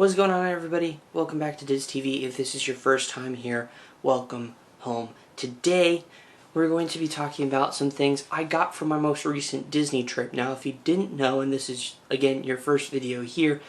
What's going on, everybody? Welcome back to Diz TV. If this is your first time here, welcome home. Today, we're going to be talking about some things I got from my most recent Disney trip. Now, if you didn't know, and this is, again, your first video here,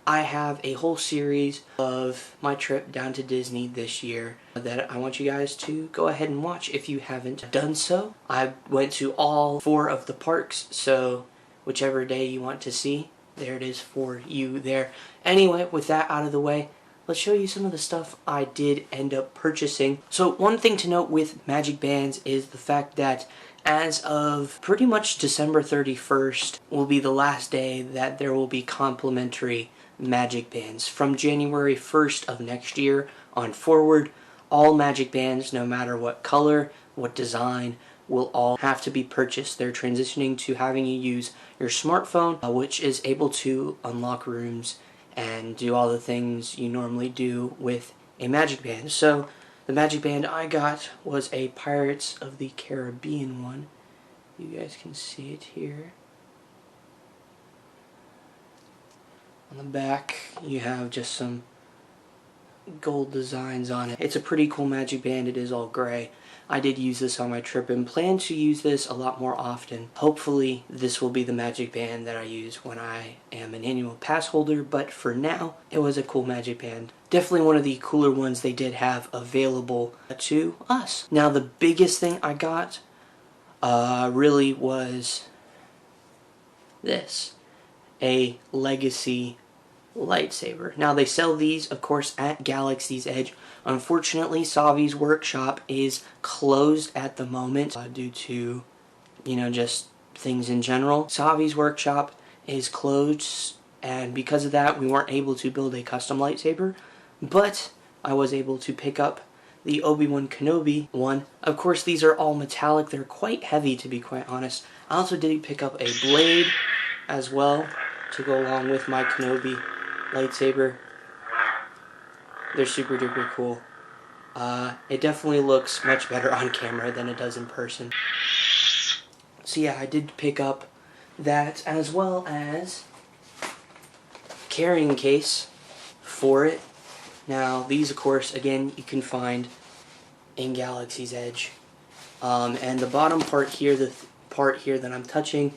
I have a whole series of my trip down to Disney this year that I want you guys to go ahead and watch if you haven't done so. I went to all 4 of the parks, so whichever day you want to see, there it is for you there. Anyway, with that out of the way, let's show you some of the stuff I did end up purchasing. So one thing to note with Magic Bands is the fact that as of pretty much December 31st will be the last day that there will be complimentary Magic Bands. From January 1st of next year on forward, all Magic Bands, no matter what color, what design, will all have to be purchased. They're transitioning to having you use your smartphone, which is able to unlock rooms and do all the things you normally do with a Magic Band. So the Magic Band I got was a Pirates of the Caribbean one. You guys can see it here. On the back you have just some gold designs on it. It's a pretty cool Magic Band. It is all gray. I did use this on my trip and plan to use this a lot more often. Hopefully this will be the Magic Band that I use when I am an annual pass holder, but for now it was a cool Magic Band. Definitely one of the cooler ones they did have available to us. Now the biggest thing I got really was this, a Legacy lightsaber. Now they sell these, of course, at Galaxy's Edge. Unfortunately, Savi's workshop is closed at the moment due to, just things in general. Savi's workshop is closed, and because of that, we weren't able to build a custom lightsaber, but I was able to pick up the Obi-Wan Kenobi one. Of course, these are all metallic. They're quite heavy, to be quite honest. I also did pick up a blade as well to go along with my Kenobi lightsaber. They're super duper cool. It definitely looks much better on camera than it does in person. So yeah, I did pick up that as well as carrying case for it. Now these, of course, again, you can find in Galaxy's Edge. And the bottom part here, the part here that I'm touching,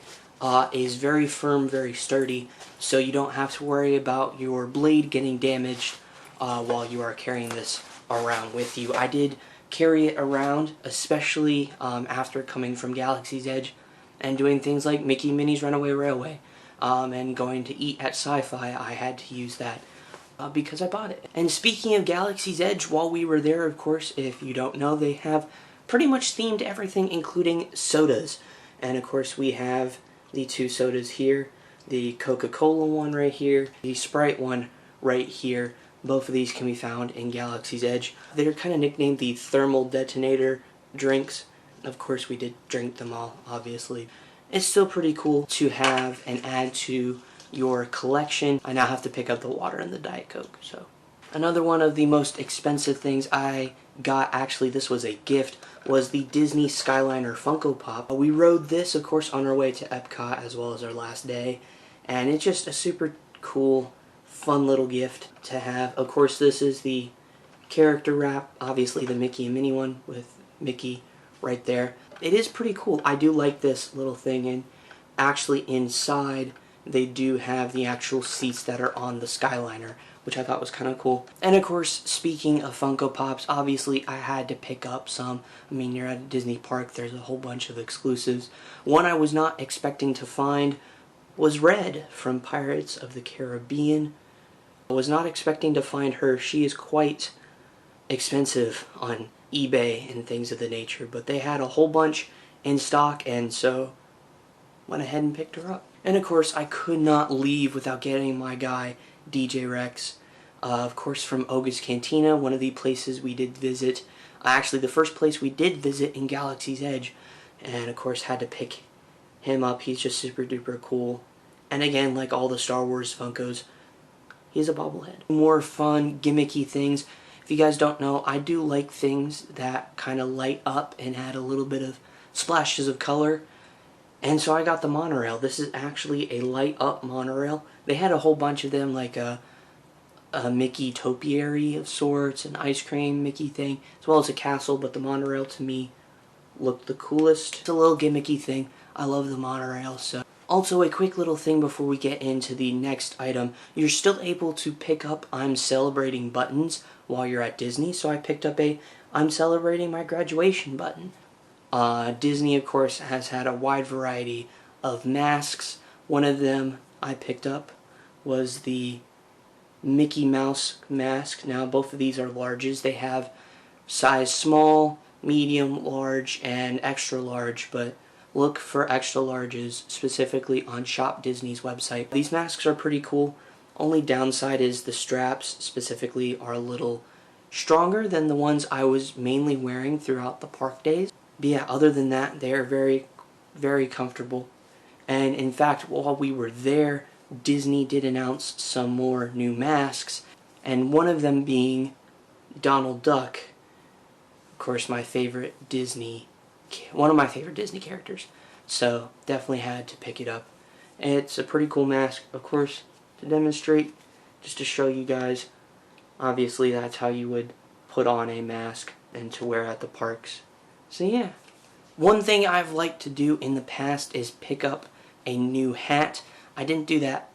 is very firm, very sturdy, so you don't have to worry about your blade getting damaged while you are carrying this around with you. I did carry it around, especially after coming from Galaxy's Edge and doing things like Mickey Minnie's Runaway Railway and going to eat at Sci-Fi. I had to use that because I bought it. And speaking of Galaxy's Edge, while we were there, of course, if you don't know, they have pretty much themed everything, including sodas. And of course we have the 2 sodas here, the Coca-Cola one right here, the Sprite one right here. Both of these can be found in Galaxy's Edge. They're kind of nicknamed the thermal detonator drinks. Of course we did drink them all, obviously. It's still pretty cool to have and add to your collection. I now have to pick up the water and the Diet Coke. So another one of the most expensive things I got, actually this was a gift, was the Disney Skyliner Funko Pop. We rode this, of course, on our way to Epcot as well as our last day, and it's just a super cool, fun little gift to have. Of course, this is the character wrap, obviously the Mickey and Minnie one with Mickey right there. It is pretty cool. I do like this little thing, and actually inside they do have the actual seats that are on the Skyliner, which I thought was kind of cool. And of course, speaking of Funko Pops, obviously I had to pick up some. I mean, you're at a Disney park, there's a whole bunch of exclusives. One I was not expecting to find was Red from Pirates of the Caribbean. I was not expecting to find her. She is quite expensive on eBay and things of the nature, but they had a whole bunch in stock, and so went ahead and picked her up. And of course, I could not leave without getting my guy DJ Rex, of course, from Oga's Cantina, one of the places we did visit. Actually, the first place we did visit in Galaxy's Edge, and of course had to pick him up. He's just super duper cool. And again, like all the Star Wars Funkos, he's a bobblehead. More fun, gimmicky things. If you guys don't know, I do like things that kind of light up and add a little bit of splashes of color. And so I got the Monorail. This is actually a light up monorail. They had a whole bunch of them, like a Mickey topiary of sorts, an ice cream Mickey thing, as well as a castle, but the monorail to me looked the coolest. It's a little gimmicky thing. I love the monorail. So also a quick little thing before we get into the next item, you're still able to pick up I'm celebrating buttons while you're at Disney. So I picked up a I'm celebrating my graduation button. Disney, of course, has had a wide variety of masks. One of them I picked up was the Mickey Mouse mask. Now both of these are larges. They have size small, medium, large, and extra large, but look for extra larges specifically on Shop Disney's website. These masks are pretty cool. Only downside is the straps specifically are a little stronger than the ones I was mainly wearing throughout the park days. But yeah, other than that, they are very, very comfortable. And in fact, while we were there, Disney did announce some more new masks, and one of them being Donald Duck. Of course, one of my favorite Disney characters. So definitely had to pick it up. And it's a pretty cool mask, of course, to demonstrate, just to show you guys. Obviously, that's how you would put on a mask and to wear at the parks. So yeah. One thing I've liked to do in the past is pick up a new hat. I didn't do that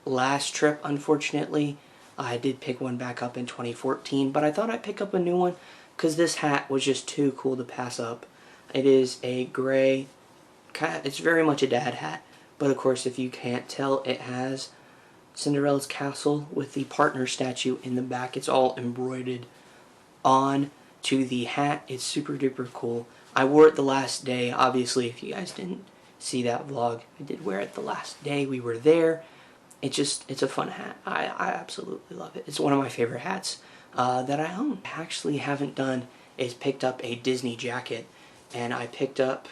last trip, unfortunately. I did pick one back up in 2014, but I thought I'd pick up a new one because this hat was just too cool to pass up. It is a gray, it's very much a dad hat, but of course, if you can't tell, it has Cinderella's castle with the partner statue in the back. It's all embroidered on to the hat. It's super duper cool. I wore it the last day. Obviously, if you guys didn't see that vlog, I did wear it the last day we were there. It's a fun hat. I absolutely love it. It's one of my favorite hats that I own. I actually haven't done is picked up a Disney jacket, and I picked up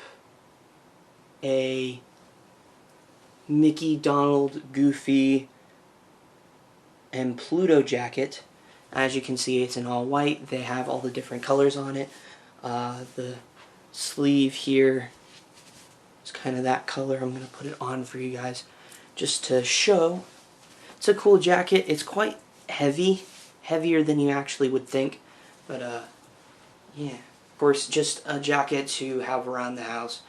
a Mickey, Donald, Goofy, and Pluto jacket. As you can see, it's in all white. They have all the different colors on it. The sleeve here is kind of that color. I'm going to put it on for you guys just to show. It's a cool jacket. It's quite heavy, heavier than you actually would think, but yeah, of course, just a jacket to have around the house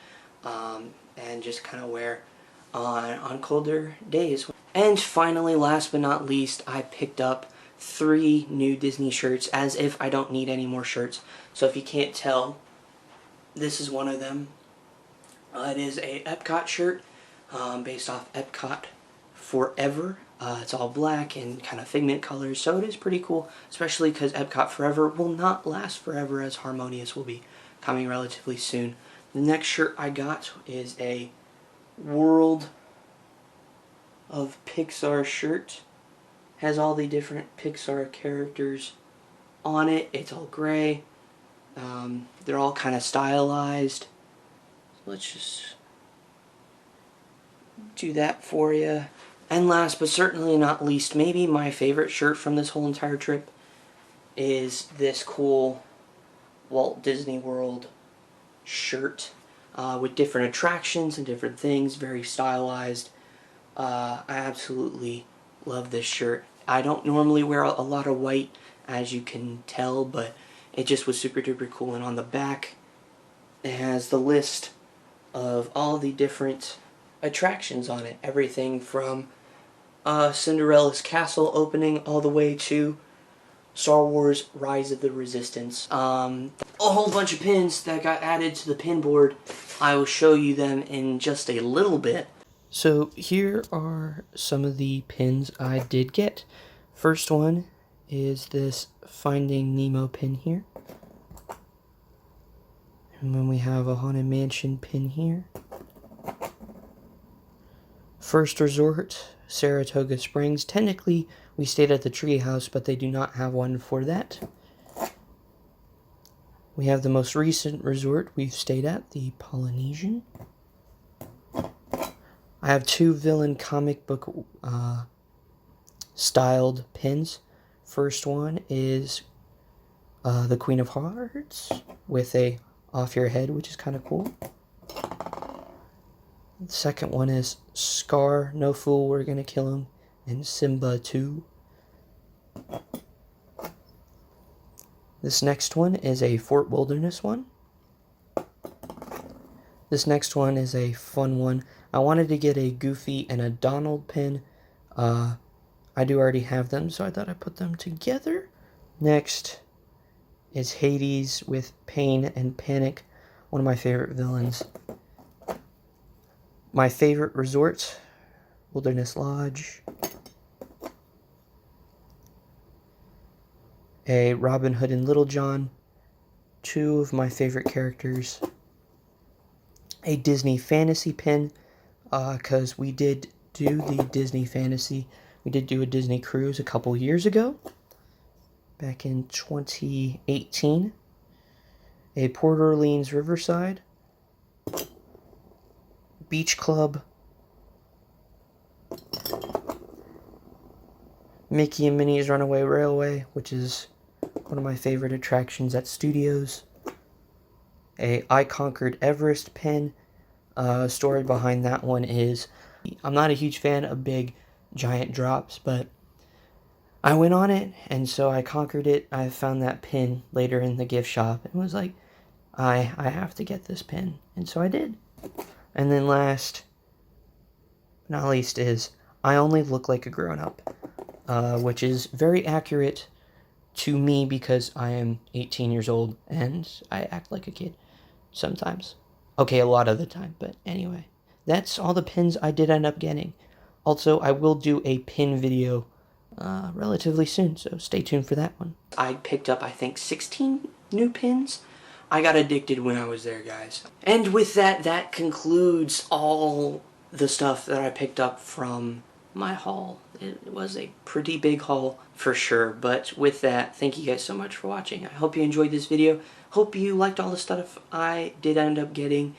and just kind of wear on colder days. And finally, last but not least, I picked up 3 new Disney shirts, as if I don't need any more shirts. So if you can't tell, this is one of them. It is a Epcot shirt based off Epcot Forever. It's all black and kind of figment colors, so it is pretty cool, especially because Epcot Forever will not last forever, as Harmonious will be coming relatively soon. The next shirt I got is a World of Pixar shirt. Has all the different Pixar characters on it. It's all gray. They're all kind of stylized. Let's just do that for you. And last but certainly not least, maybe my favorite shirt from this whole entire trip is this cool Walt Disney World shirt with different attractions and different things, very stylized. I absolutely love this shirt. I don't normally wear a lot of white, as you can tell, but it just was super duper cool. And on the back, it has the list of all the different attractions on it. Everything from Cinderella's castle opening all the way to Star Wars Rise of the Resistance. A whole bunch of pins that got added to the pin board. I will show you them in just a little bit. So here are some of the pins I did get. First one is this Finding Nemo pin here. And then we have a Haunted Mansion pin here. First Resort, Saratoga Springs. Technically, we stayed at the Treehouse, but they do not have one for that. We have the most recent resort we've stayed at, the Polynesian. I have 2 villain comic book styled pins. First one is the Queen of Hearts with a off your head, which is kind of cool. The second one is Scar, No Fool, We're Gonna Kill Him, and Simba 2. This next one is a Fort Wilderness one. This next one is a fun one. I wanted to get a Goofy and a Donald pin. I do already have them, so I thought I'd put them together. Next is Hades with Pain and Panic, one of my favorite villains. My favorite resort, Wilderness Lodge. A Robin Hood and Little John, two of my favorite characters. A Disney Fantasy pin, because we did do the Disney Fantasy. We did do a Disney cruise a couple years ago, back in 2018. A Port Orleans Riverside, Beach Club, Mickey and Minnie's Runaway Railway, which is one of my favorite attractions at studios. A I Conquered Everest pin. Story behind that one is, I'm not a huge fan of big giant drops, but I went on it, and so I conquered it. I found that pin later in the gift shop and was like, I have to get this pin, and so I did. And then last but not least is I only look like a grown-up, which is very accurate to me because I am 18 years old and I act like a kid sometimes. Okay, a lot of the time, but anyway. That's all the pins I did end up getting. Also, I will do a pin video relatively soon, so stay tuned for that one. I picked up, I think, 16 new pins. I got addicted when I was there, guys. And with that, that concludes all the stuff that I picked up from my haul. It was a pretty big haul for sure, but with that, thank you guys so much for watching. I hope you enjoyed this video. Hope you liked all the stuff I did end up getting.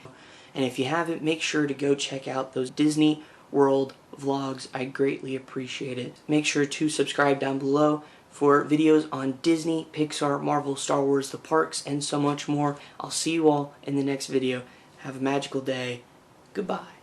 And if you haven't, make sure to go check out those Disney World vlogs. I greatly appreciate it. Make sure to subscribe down below for videos on Disney, Pixar, Marvel, Star Wars, the parks, and so much more. I'll see you all in the next video. Have a magical day. Goodbye.